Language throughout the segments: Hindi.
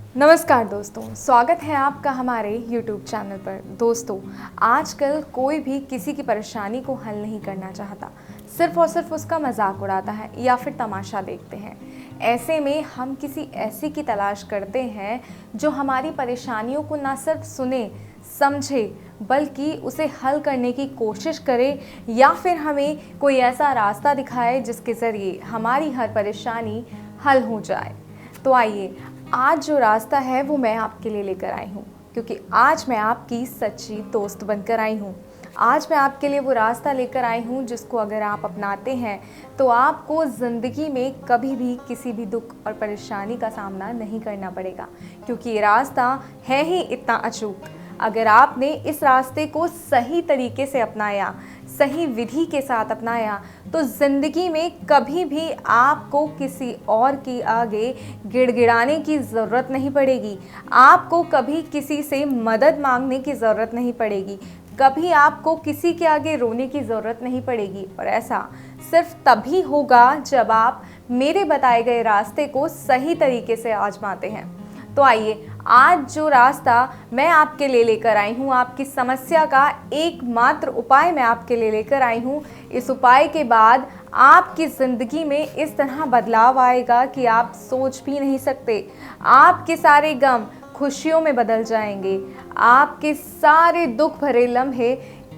नमस्कार दोस्तों, स्वागत है आपका हमारे YouTube चैनल पर। दोस्तों, आजकल कोई भी किसी की परेशानी को हल नहीं करना चाहता, सिर्फ और सिर्फ उसका मजाक उड़ाता है या फिर तमाशा देखते हैं। ऐसे में हम किसी ऐसी की तलाश करते हैं जो हमारी परेशानियों को ना सिर्फ सुने, समझे, बल्कि उसे हल करने की कोशिश करे या फिर हमें कोई ऐसा रास्ता दिखाए जिसके ज़रिए हमारी हर परेशानी हल हो जाए। तो आइए, आज जो रास्ता है वो मैं आपके लिए लेकर आई हूँ, क्योंकि आज मैं आपकी सच्ची दोस्त बनकर आई हूँ। आज मैं आपके लिए वो रास्ता लेकर आई हूँ जिसको अगर आप अपनाते हैं तो आपको ज़िंदगी में कभी भी किसी भी दुख और परेशानी का सामना नहीं करना पड़ेगा, क्योंकि ये रास्ता है ही इतना अचूक। अगर आपने इस रास्ते को सही तरीके से अपनाया, सही विधि के साथ अपनाया, तो ज़िंदगी में कभी भी आपको किसी और के आगे गिड़गिड़ाने की ज़रूरत नहीं पड़ेगी। आपको कभी किसी से मदद मांगने की ज़रूरत नहीं पड़ेगी। कभी आपको किसी के आगे रोने की ज़रूरत नहीं पड़ेगी। और ऐसा सिर्फ तभी होगा जब आप मेरे बताए गए रास्ते को सही तरीके से आजमाते हैं। तो आइए, आज जो रास्ता मैं आपके लिए लेकर आई हूँ, आपकी समस्या का एकमात्र उपाय मैं आपके लिए लेकर आई हूँ। इस उपाय के बाद आपकी ज़िंदगी में इस तरह बदलाव आएगा कि आप सोच भी नहीं सकते। आपके सारे गम खुशियों में बदल जाएंगे। आपके सारे दुख भरे लम्हे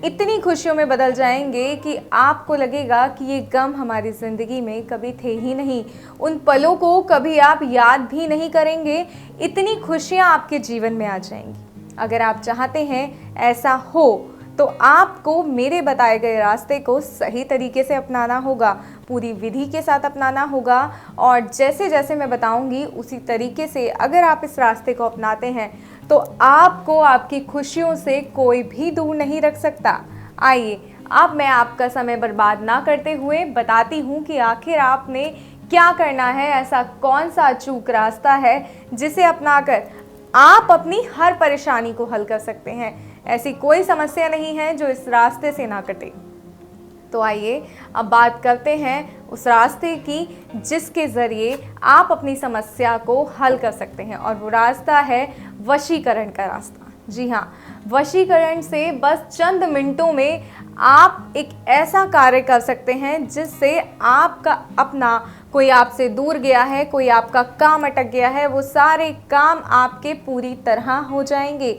इतनी खुशियों में बदल जाएंगे कि आपको लगेगा कि ये गम हमारी ज़िंदगी में कभी थे ही नहीं। उन पलों को कभी आप याद भी नहीं करेंगे। इतनी खुशियाँ आपके जीवन में आ जाएंगी। अगर आप चाहते हैं ऐसा हो तो आपको मेरे बताए गए रास्ते को सही तरीके से अपनाना होगा, पूरी विधि के साथ अपनाना होगा। और जैसे जैसे मैं बताऊंगी उसी तरीके से अगर आप इस रास्ते को अपनाते हैं तो आपको आपकी खुशियों से कोई भी दूर नहीं रख सकता। आइए, अब मैं आपका समय बर्बाद ना करते हुए बताती हूँ कि आखिर आपने क्या करना है। ऐसा कौन सा अचूक रास्ता है जिसे अपनाकर आप अपनी हर परेशानी को हल कर सकते हैं। ऐसी कोई समस्या नहीं है जो इस रास्ते से ना कटे। तो आइए, अब बात करते हैं उस रास्ते की जिसके ज़रिए आप अपनी समस्या को हल कर सकते हैं। और वो रास्ता है वशीकरण का रास्ता। जी हाँ, वशीकरण से बस चंद मिनटों में आप एक ऐसा कार्य कर सकते हैं जिससे आपका अपना कोई आपसे दूर गया है, कोई आपका काम अटक गया है, वो सारे काम आपके पूरी तरह हो जाएंगे।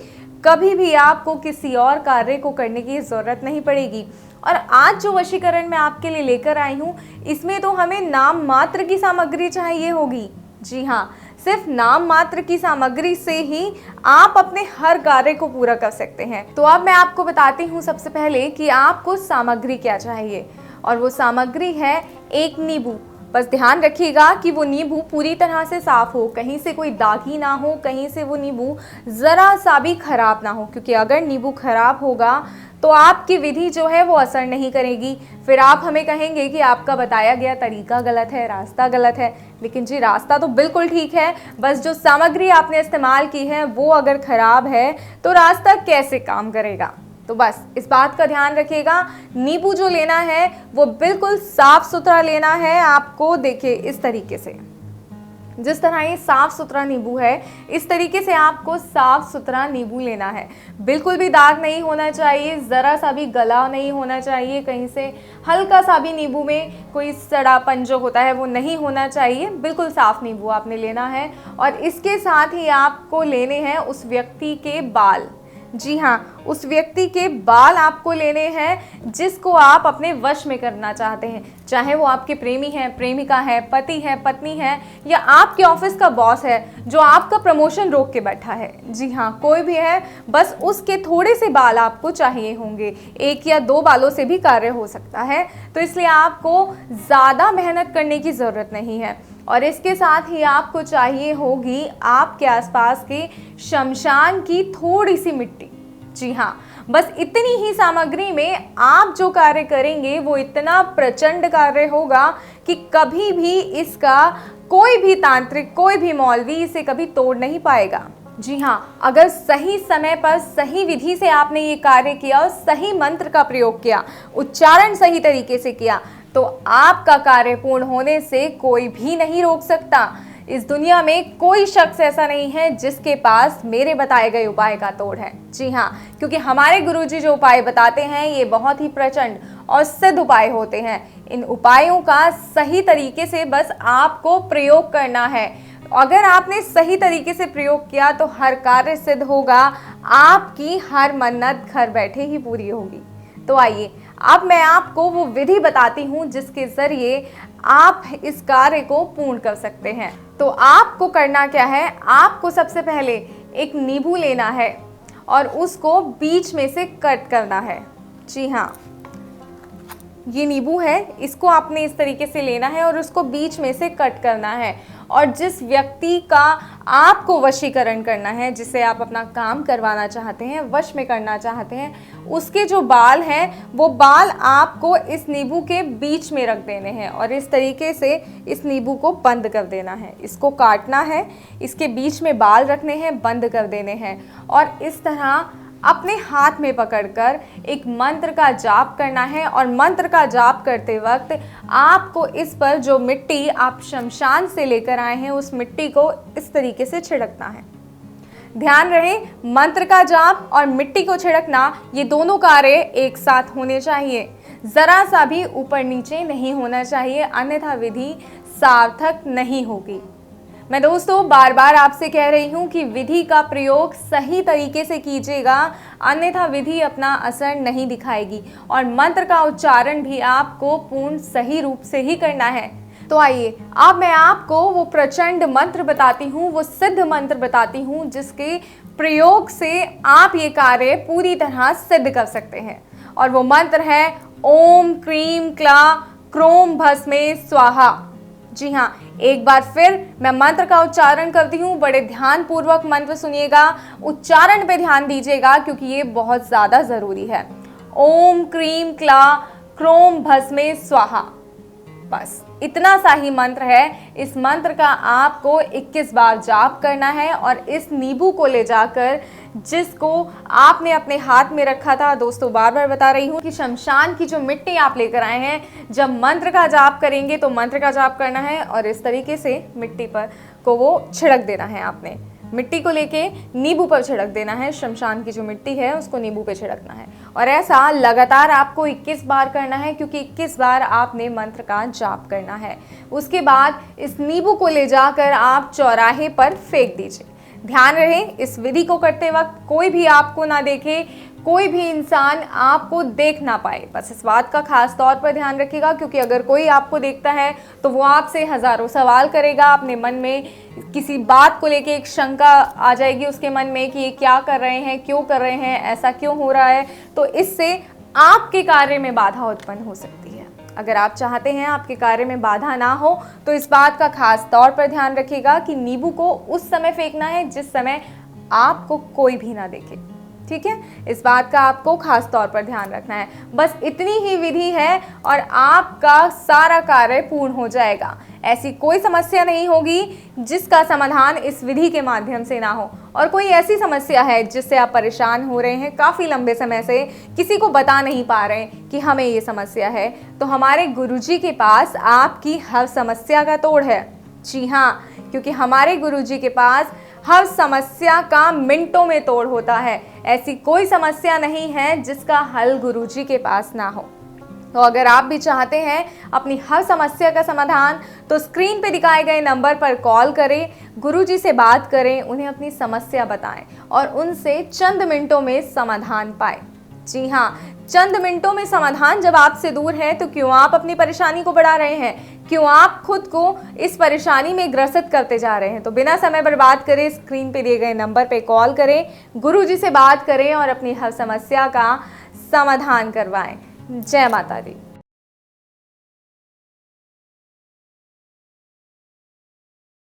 कभी भी आपको किसी और कार्य को करने की ज़रूरत नहीं पड़ेगी। और आज जो वशीकरण मैं आपके लिए लेकर आई हूँ, इसमें तो हमें नाम मात्र की सामग्री चाहिए होगी। जी हाँ, सिर्फ नाम मात्र की सामग्री से ही आप अपने हर कार्य को पूरा कर सकते हैं। तो अब मैं आपको बताती हूँ सबसे पहले कि आपको सामग्री क्या चाहिए। और वो सामग्री है एक नींबू। बस ध्यान रखिएगा कि वो नींबू पूरी तरह से साफ़ हो, कहीं से कोई दागी ना हो, कहीं से वो नींबू ज़रा सा भी ख़राब ना हो, क्योंकि अगर नींबू ख़राब होगा तो आपकी विधि जो है वो असर नहीं करेगी। फिर आप हमें कहेंगे कि आपका बताया गया तरीका गलत है, रास्ता गलत है। लेकिन जी, रास्ता तो बिल्कुल ठीक है, बस जो सामग्री आपने इस्तेमाल की है वो अगर ख़राब है तो रास्ता कैसे काम करेगा। तो बस इस बात का ध्यान रखिएगा। नींबू जो लेना है वो बिल्कुल साफ़ सुथरा लेना है आपको। देखिए, इस तरीके से, जिस तरह ये साफ़ सुथरा नींबू है, इस तरीके से आपको साफ़ सुथरा नींबू लेना है। बिल्कुल भी दाग नहीं होना चाहिए, ज़रा सा भी गला नहीं होना चाहिए, कहीं से हल्का सा भी नींबू में कोई सड़ापन जो होता है वो नहीं होना चाहिए। बिल्कुल साफ़ नींबू आपने लेना है। और इसके साथ ही आपको लेने हैं उस व्यक्ति के बाल। जी हाँ, उस व्यक्ति के बाल आपको लेने हैं जिसको आप अपने वश में करना चाहते हैं। चाहे वो आपके प्रेमी हैं, प्रेमिका है, पति है, पत्नी है, या आपके ऑफिस का बॉस है जो आपका प्रमोशन रोक के बैठा है। जी हाँ, कोई भी है, बस उसके थोड़े से बाल आपको चाहिए होंगे। 1 या 2 बालों से भी कार्य हो सकता है। तो इसलिए आपको ज़्यादा मेहनत करने की ज़रूरत नहीं है। और इसके साथ ही आपको चाहिए होगी आपके आसपास के शमशान की थोड़ी सी मिट्टी। जी हाँ, बस इतनी ही सामग्री में आप जो कार्य करेंगे वो इतना प्रचंड कार्य होगा कि कभी भी इसका कोई भी तांत्रिक, कोई भी मौलवी इसे कभी तोड़ नहीं पाएगा। जी हाँ, अगर सही समय पर सही विधि से आपने ये कार्य किया और सही मंत्र का प्रयोग किया, उच्चारण सही तरीके से किया, तो आपका कार्य पूर्ण होने से कोई भी नहीं रोक सकता। इस दुनिया में कोई शख्स ऐसा नहीं है जिसके पास मेरे बताए गए उपाय का तोड़ है। जी हाँ, क्योंकि हमारे गुरुजी जो उपाय बताते हैं ये बहुत ही प्रचंड और सिद्ध उपाय होते हैं। इन उपायों का सही तरीके से बस आपको प्रयोग करना है। अगर आपने सही तरीके से प्रयोग किया तो हर कार्य सिद्ध होगा, आपकी हर मन्नत घर बैठे ही पूरी होगी। तो आइए अब मैं आपको वो विधि बताती हूँ जिसके जरिए आप इस कार्य को पूर्ण कर सकते हैं। तो आपको करना क्या है, आपको सबसे पहले एक नींबू लेना है और उसको बीच में से कट करना है। जी हाँ, ये नींबू है, इसको आपने इस तरीके से लेना है और उसको बीच में से कट करना है। और जिस व्यक्ति का आपको वशीकरण करना है, जिसे आप अपना काम करवाना चाहते हैं, वश में करना चाहते हैं, उसके जो बाल हैं वो बाल आपको इस नींबू के बीच में रख देने हैं और इस तरीके से इस नींबू को बंद कर देना है। इसको काटना है, इसके बीच में बाल रखने हैं, बंद कर देने हैं और इस तरह अपने हाथ में पकड़कर एक मंत्र का जाप करना है। और मंत्र का जाप करते वक्त आपको इस पर जो मिट्टी आप शमशान से लेकर आए हैं उस मिट्टी को इस तरीके से छिड़कना है। ध्यान रहे, मंत्र का जाप और मिट्टी को छिड़कना ये दोनों कार्य एक साथ होने चाहिए, जरा सा भी ऊपर नीचे नहीं होना चाहिए, अन्यथा विधि सार्थक नहीं होगी। मैं दोस्तों बार बार आपसे कह रही हूँ कि विधि का प्रयोग सही तरीके से कीजिएगा, अन्यथा विधि अपना असर नहीं दिखाएगी और मंत्र का उच्चारण भी आपको पूर्ण सही रूप से ही करना है। तो आइए अब मैं आपको वो प्रचंड मंत्र बताती हूँ, वो सिद्ध मंत्र बताती हूँ जिसके प्रयोग से आप ये कार्य पूरी तरह सिद्ध कर सकते हैं। और वो मंत्र है ओम क्रीम क्ला क्रोम भस्मे स्वाहा। जी हाँ, एक बार फिर मैं मंत्र का उच्चारण करती हूँ, बड़े ध्यान पूर्वक मंत्र सुनिएगा, उच्चारण पे ध्यान दीजिएगा क्योंकि ये बहुत ज़्यादा ज़रूरी है। ओम क्रीम क्ला क्रोम भस्मे स्वाहा। बस इतना सा ही मंत्र है। इस मंत्र का आपको 21 बार जाप करना है और इस नींबू को ले जाकर जिसको आपने अपने हाथ में रखा था, दोस्तों बार बार बता रही हूँ कि शमशान की जो मिट्टी आप लेकर आए हैं, जब मंत्र का जाप करेंगे तो मंत्र का जाप करना है और इस तरीके से मिट्टी पर को वो छिड़क देना है। आपने मिट्टी को लेके नींबू पर छिड़क देना है, शमशान की जो मिट्टी है उसको नींबू पे छिड़कना है और ऐसा लगातार आपको 21 बार करना है क्योंकि 21 बार आपने मंत्र का जाप करना है। उसके बाद इस नींबू को ले जाकर आप चौराहे पर फेंक दीजिए। ध्यान रहे, इस विधि को करते वक्त कोई भी आपको ना देखे, कोई भी इंसान आपको देख ना पाए। बस इस बात का खास तौर पर ध्यान रखिएगा क्योंकि अगर कोई आपको देखता है तो वो आपसे हजारों सवाल करेगा। अपने मन में किसी बात को लेके एक शंका आ जाएगी उसके मन में कि ये क्या कर रहे हैं, क्यों कर रहे हैं, ऐसा क्यों हो रहा है। तो इससे आपके कार्य में बाधा उत्पन्न हो सकती है। अगर आप चाहते हैं आपके कार्य में बाधा ना हो तो इस बात का खास तौर पर ध्यान रखिएगा कि नींबू को उस समय फेंकना है जिस समय आपको कोई भी ना देखे। ठीक है, इस बात का आपको खास तौर पर ध्यान रखना है। बस इतनी ही विधि है और आपका सारा कार्य पूर्ण हो जाएगा। ऐसी कोई समस्या नहीं होगी जिसका समाधान इस विधि के माध्यम से ना हो। और कोई ऐसी समस्या है जिससे आप परेशान हो रहे हैं काफ़ी लंबे समय से, किसी को बता नहीं पा रहे हैं कि हमें ये समस्या है, तो हमारे गुरुजी के पास आपकी हर समस्या का तोड़ है। जी हाँ, क्योंकि हमारे गुरुजी के पास हर समस्या का मिनटों में तोड़ होता है। ऐसी कोई समस्या नहीं है जिसका हल गुरुजी के पास ना हो। तो अगर आप भी चाहते हैं अपनी हर समस्या का समाधान तो स्क्रीन पे दिखाए गए नंबर पर कॉल करें, गुरुजी से बात करें, उन्हें अपनी समस्या बताएं और उनसे चंद मिनटों में समाधान पाएं। जी हाँ, चंद मिनटों में समाधान जब आपसे दूर है तो क्यों आप अपनी परेशानी को बढ़ा रहे हैं, क्यों आप खुद को इस परेशानी में ग्रसित करते जा रहे हैं। तो बिना समय बर्बाद करे स्क्रीन पे दिए गए नंबर पे कॉल करें, गुरुजी से बात करें और अपनी हर समस्या का समाधान करवाएं। जय माता दी।